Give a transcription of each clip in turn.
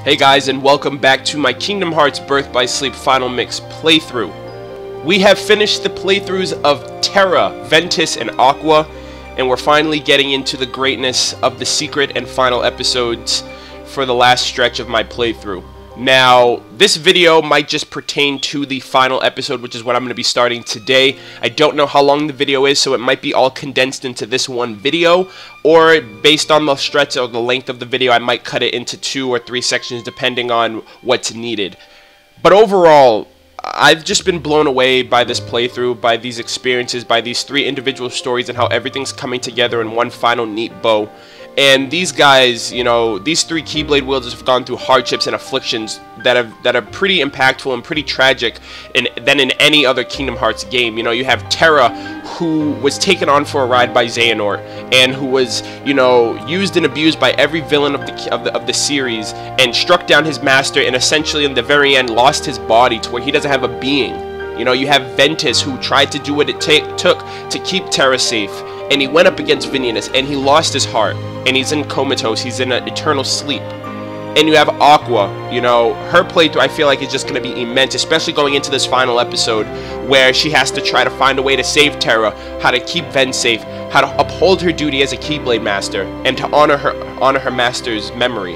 Hey guys, and welcome back to my Kingdom Hearts Birth by Sleep Final Mix playthrough. We have finished the playthroughs of Terra, Ventus, and Aqua, and we're finally getting into the greatness of the secret and final episodes for the last stretch of my playthrough. Now, this video might just pertain to the final episode, which is what I'm going to be starting today. I don't know how long the video is, so it might be all condensed into this one video, or based on the stretch or the length of the video, I might cut it into 2 or 3 sections depending on what's needed. But overall, I've just been blown away by this playthrough, by these experiences, by these 3 individual stories, and how everything's coming together in one final neat bow. And these guys, you know, these 3 Keyblade wielders have gone through hardships and afflictions that are pretty impactful and pretty tragic than in any other Kingdom Hearts game. You know, you have Terra, who was taken on for a ride by Xehanort, and who was, you know, used and abused by every villain of the series, and struck down his master, and essentially in the very end lost his body to where he doesn't have a being. You know, you have Ventus, who tried to do what it took to keep Terra safe, and he went up against Vinyanus, and he lost his heart, and he's in comatose, he's in an eternal sleep. And you have Aqua, you know, her playthrough I feel like is just going to be immense, especially going into this final episode, where she has to try to find a way to save Terra, how to keep Ven safe, how to uphold her duty as a Keyblade Master, and to honor her master's memory.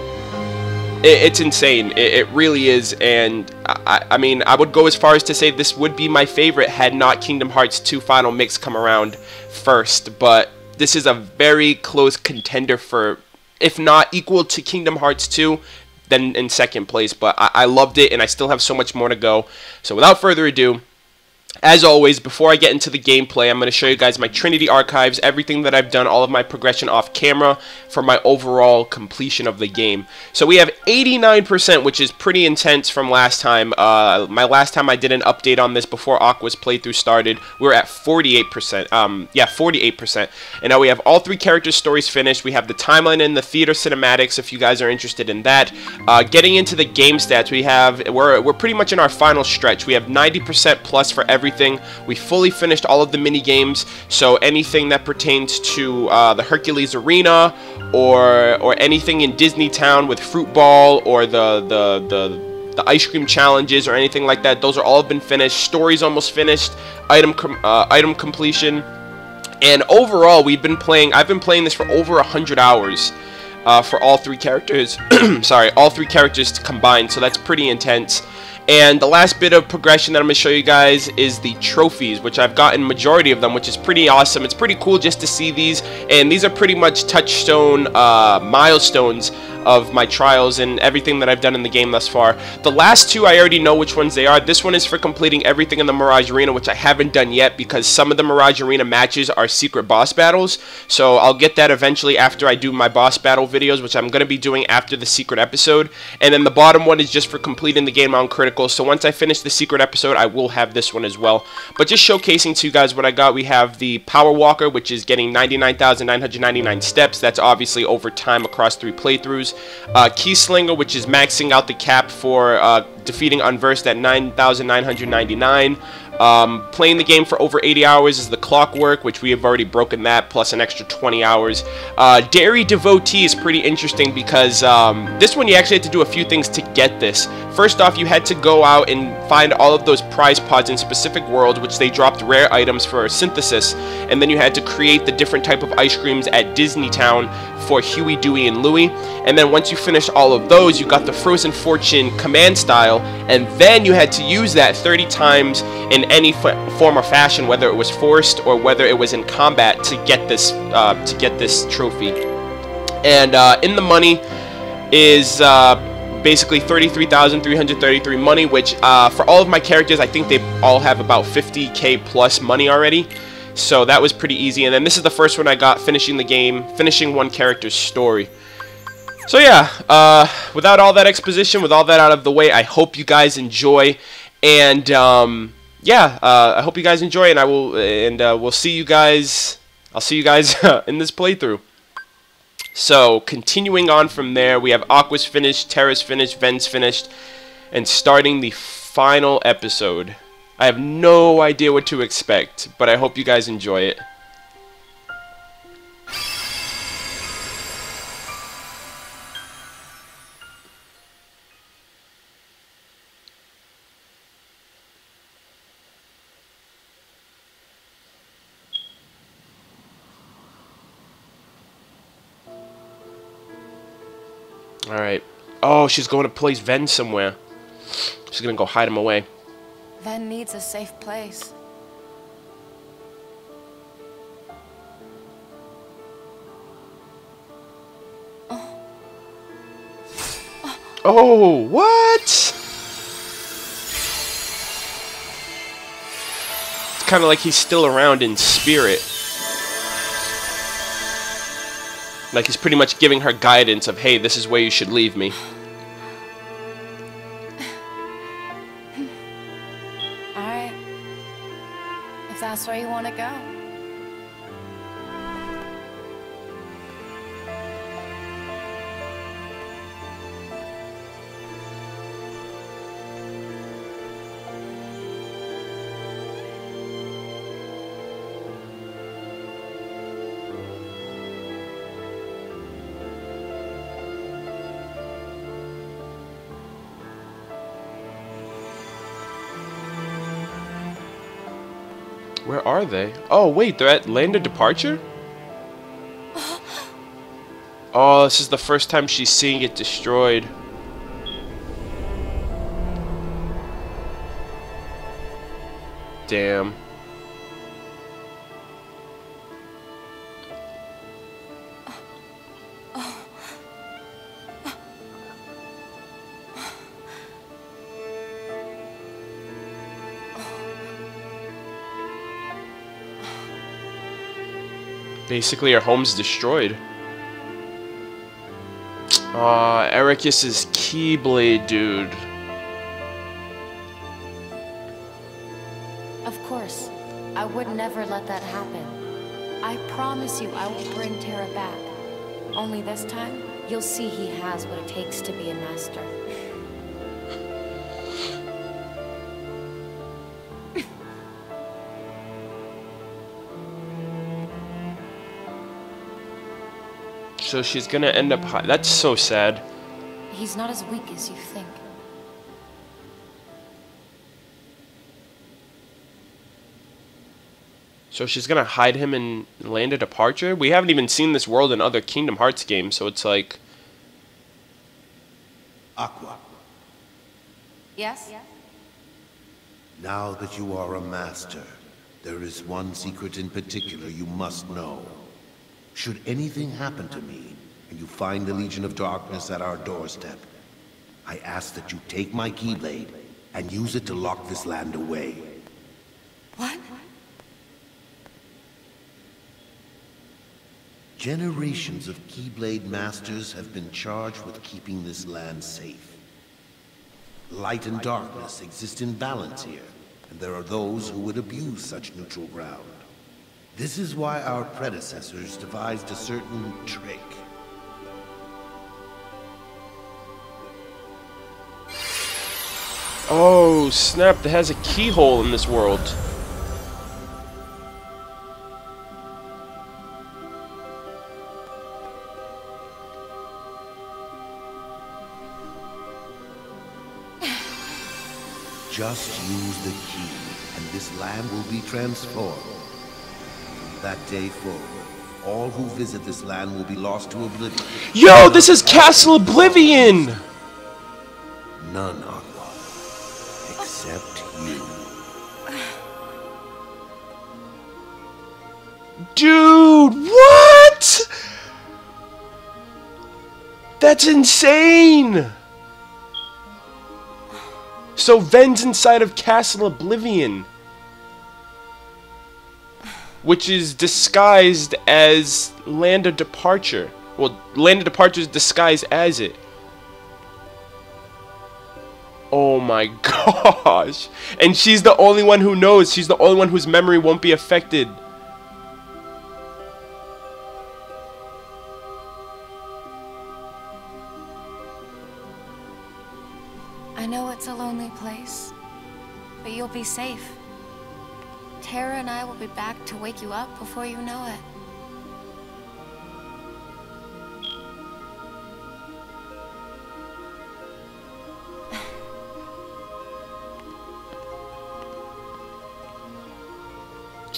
It's insane, it really is, and I mean, I would go as far as to say this would be my favorite had not Kingdom Hearts 2 Final Mix come around first, but this is a very close contender for, if not equal to Kingdom Hearts 2, then in second place, but I loved it, and I still have so much more to go. So without further ado, as always, before I get into the gameplay, I'm going to show you guys my Trinity archives, everything that I've done, all of my progression off camera for my overall completion of the game. So we have 89%, which is pretty intense from last time. My last time I did an update on this before Aqua's playthrough started, we were at 48%. Yeah, 48%. And now we have all 3 characters' stories finished. We have the timeline and the theater cinematics, if you guys are interested in that. Getting into the game stats, we're pretty much in our final stretch. We have 90% plus for everything. We fully finished all of the mini games, so anything that pertains to the Hercules Arena or anything in Disney Town with Fruit Ball or the ice cream challenges or anything like that, those are all been finished. Stories almost finished. Item completion. And overall, I've been playing this for over 100 hours for all 3 characters. Sorry, all 3 characters combined, so that's pretty intense. And the last bit of progression that I'm going to show you guys is the trophies, which I've gotten majority of them, which is pretty awesome. It's pretty cool just to see these, and these are pretty much touchstone milestones of my trials and everything that I've done in the game thus far. The last 2, I already know which ones they are. This one is for completing everything in the Mirage Arena, which I haven't done yet because some of the Mirage Arena matches are secret boss battles. So I'll get that eventually after I do my boss battle videos, which I'm going to be doing after the secret episode. And then the bottom one is just for completing the game on critical. So once I finish the secret episode, I will have this one as well. But just showcasing to you guys what I got, we have the Power Walker, which is getting 99,999 steps. That's obviously over time across 3 playthroughs. Keyslinger, which is maxing out the cap for defeating Unversed at 9,999. Playing the game for over 80 hours is the Clockwork, which we have already broken that, plus an extra 20 hours. Dairy Devotee is pretty interesting because this one you actually had to do a few things to get this. First off, you had to go out and find all of those prize pods in specific worlds, which they dropped rare items for synthesis, and then you had to create the different type of ice creams at Disney Town for Huey, Dewey, and Louie. And then once you finished all of those, you got the Frozen Fortune command style, and then you had to use that 30 times in any form or fashion, whether it was forced or whether it was in combat, to get this trophy. And in the money is basically 33,333 money, which for all of my characters, I think they all have about 50k plus money already. So that was pretty easy. And then this is the first one I got, finishing the game, finishing one character's story. So yeah, without all that exposition, with all that out of the way, I hope you guys enjoy. And yeah, I hope you guys enjoy, and we'll see you guys. I'll see you guys in this playthrough. So continuing on from there, we have Aqua's finished, Terra's finished, Ven's finished, and starting the final episode. I have no idea what to expect, but I hope you guys enjoy it. Alright. Oh, she's going to place Ven somewhere. She's gonna go hide him away. Ven needs a safe place. Oh, what? It's kind of like he's still around in spirit. Like he's pretty much giving her guidance of, hey, this is where you should leave me. Alright. If that's where you want to go. Where are they? Oh, wait, they're at Land of Departure? Oh, this is the first time she's seeing it destroyed. Damn. Basically, her home's destroyed. Aw, Ericus is Keyblade, dude. Of course. I would never let that happen. I promise you I will bring Terra back. Only this time, you'll see he has what it takes to be a master. So she's gonna end up high. That's so sad. He's not as weak as you think. So she's gonna hide him in Land of Departure? We haven't even seen this world in other Kingdom Hearts games, so it's like... Aqua, Yes? now that you are a master, there is one secret in particular you must know. Should anything happen to me, and you find the Legion of Darkness at our doorstep, I ask that you take my Keyblade and use it to lock this land away. What? Generations of Keyblade masters have been charged with keeping this land safe. Light and darkness exist in balance here, and there are those who would abuse such neutral ground. This is why our predecessors devised a certain trick. Oh, snap, that has a keyhole in this world. Just use the key, and this land will be transformed. From that day forward, all who visit this land will be lost to oblivion. Yo, this is Castle Oblivion! None, Aqua, except you. Dude, what? That's insane! So Ven's inside of Castle Oblivion, which is disguised as Land of Departure. Well, Land of Departure is disguised as it. Oh my gosh. And she's the only one who knows. She's the only one whose memory won't be affected. I know it's a lonely place, but you'll be safe. Terra and I will be back to wake you up before you know it.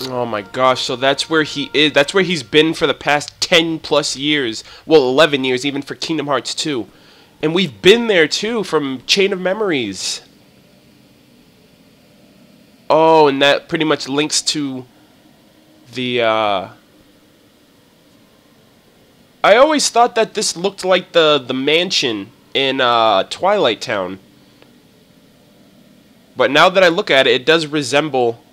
Oh my gosh, so that's where he is. That's where he's been for the past 10 plus years. Well, 11 years, even for Kingdom Hearts 2. And we've been there too from Chain of Memories. Oh, and that pretty much links to the, I always thought that this looked like the mansion in Twilight Town. But now that I look at it, it does resemble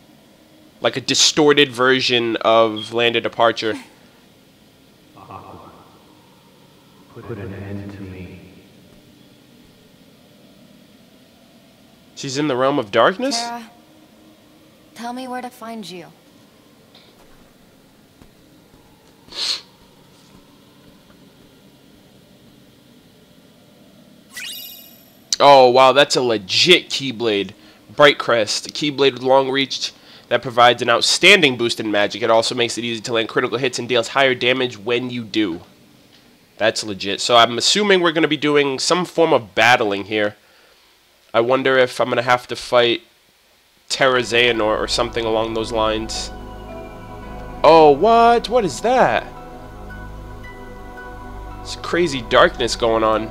like a distorted version of Land of Departure. Put an end to me. She's in the realm of darkness? Terra, tell me where to find you. Oh, wow, that's a legit Keyblade. Bright Crest, a Keyblade with long reach that provides an outstanding boost in magic. It also makes it easy to land critical hits and deals higher damage when you do. That's legit. So I'm assuming we're going to be doing some form of battling here. I wonder if I'm going to have to fight Terra Xehanort or something along those lines. Oh, what? What is that? It's crazy darkness going on.